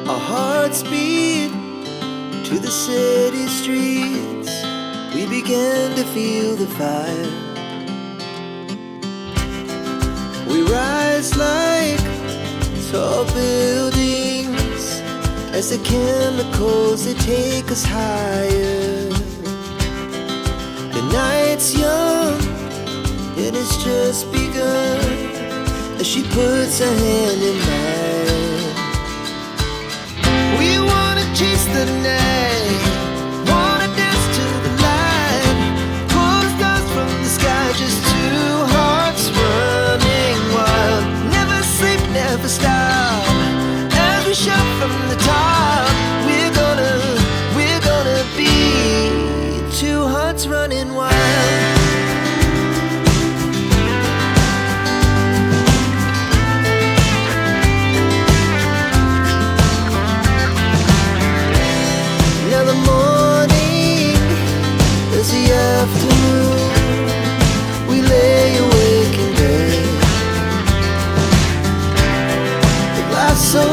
Our hearts beat to the city streets. We began to feel the fire. We rise like tall buildings as the chemicals, they take us higher. The night's young and it's just begun as she puts her hand in mine. We wanna chase the night, wanna dance to the light, pull the stars from the sky, just two hearts running wild. Never sleep, never stop, as we shout from the top. We're gonna be two hearts running wild. Afternoon, we lay awake in bed. The glass so